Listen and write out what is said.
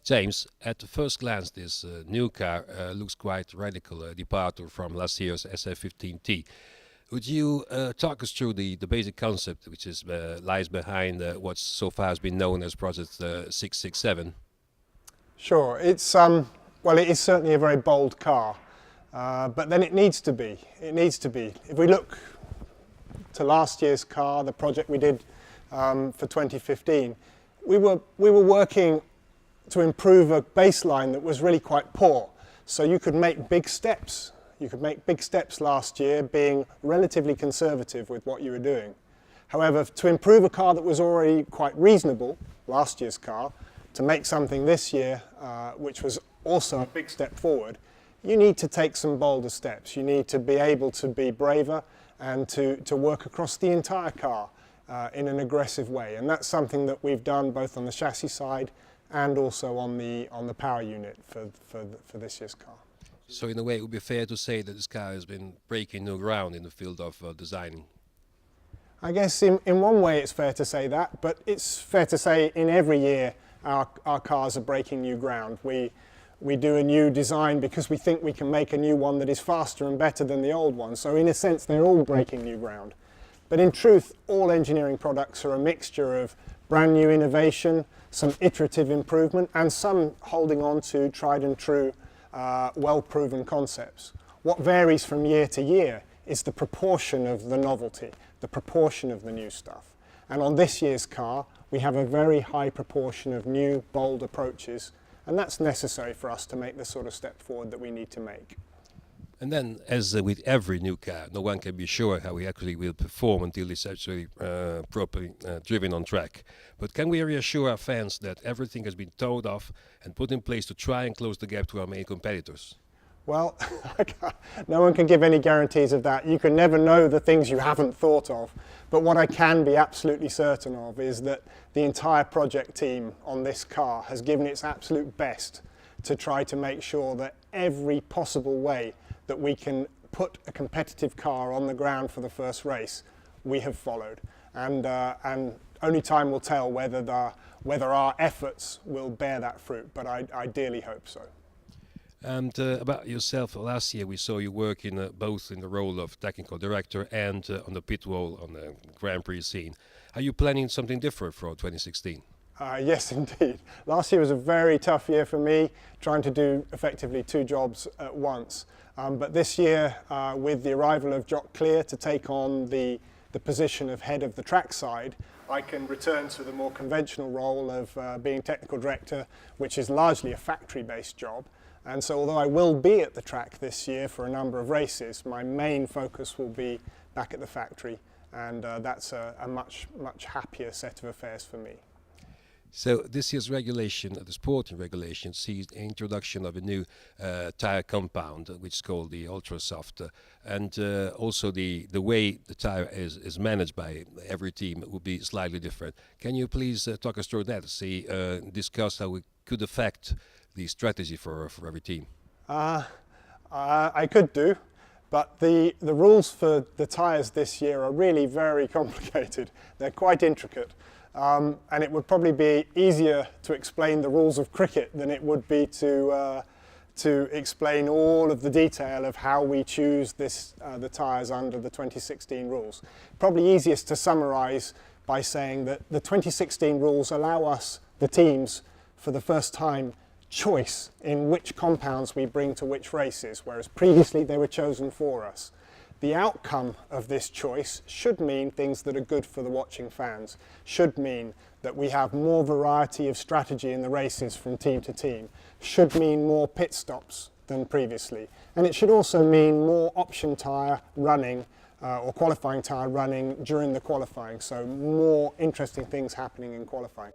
James, at the first glance, this new car looks quite radical departure from last year's SF15T. Would you talk us through the basic concept, which is lies behind what so far has been known as Project 667? Sure, well, it is certainly a very bold car, but then it needs to be. It needs to be. If we look to last year's car, the project we did for 2015, we were working to improve a baseline that was really quite poor. So you could make big steps. You could make big steps last year, being relatively conservative with what you were doing. However, to improve a car that was already quite reasonable, last year's car, to make something this year, which was also a big step forward, you need to take some bolder steps. You need to be able to be braver and to work across the entire car in an aggressive way. And that's something that we've done both on the chassis side and also on the power unit for this year's car. So in a way, it would be fair to say that this car has been breaking new ground in the field of designing. I guess in one way it's fair to say that, but it's fair to say in every year our cars are breaking new ground. We do a new design because we think we can make a new one that is faster and better than the old one. So in a sense, they're all breaking new ground. But in truth, all engineering products are a mixture of brand new innovation, some iterative improvement, and some holding on to tried and true, well-proven concepts. What varies from year to year is the proportion of the novelty, the proportion of the new stuff. And on this year's car, we have a very high proportion of new, bold approaches, and that's necessary for us to make the sort of step forward that we need to make. And then, as with every new car, no one can be sure how he actually will perform until it's actually properly driven on track. But can we reassure our fans that everything has been thought of and put in place to try and close the gap to our main competitors? Well, no one can give any guarantees of that. You can never know the things you haven't thought of. But what I can be absolutely certain of is that the entire project team on this car has given its absolute best to try to make sure that every possible way that we can put a competitive car on the ground for the first race, we have followed. And only time will tell whether our efforts will bear that fruit, but I dearly hope so. And about yourself, last year we saw you work in both in the role of technical director and on the pit wall on the Grand Prix scene. Are you planning something different for 2016? Yes, indeed. Last year was a very tough year for me, trying to do effectively two jobs at once. But this year, with the arrival of Jock Clear to take on the position of head of the track side, I can return to the more conventional role of being technical director, which is largely a factory-based job. And so although I will be at the track this year for a number of races, my main focus will be back at the factory, and that's a much happier set of affairs for me. So this year's regulation, the sporting regulation, sees the introduction of a new tire compound, which is called the Ultra Soft, and also the way the tire is managed by every team will be slightly different. Can you please talk us through that, discuss how it could affect the strategy for every team? I could do, but the rules for the tires this year are really very complicated. They're quite intricate. And it would probably be easier to explain the rules of cricket than it would be to explain all of the detail of how we choose the tyres under the 2016 rules. Probably easiest to summarise by saying that the 2016 rules allow us, the teams, for the first time, choice in which compounds we bring to which races, whereas previously they were chosen for us. The outcome of this choice should mean things that are good for the watching fans, should mean that we have more variety of strategy in the races from team to team, should mean more pit stops than previously, and it should also mean more option tyre running or qualifying tyre running during the qualifying, so more interesting things happening in qualifying.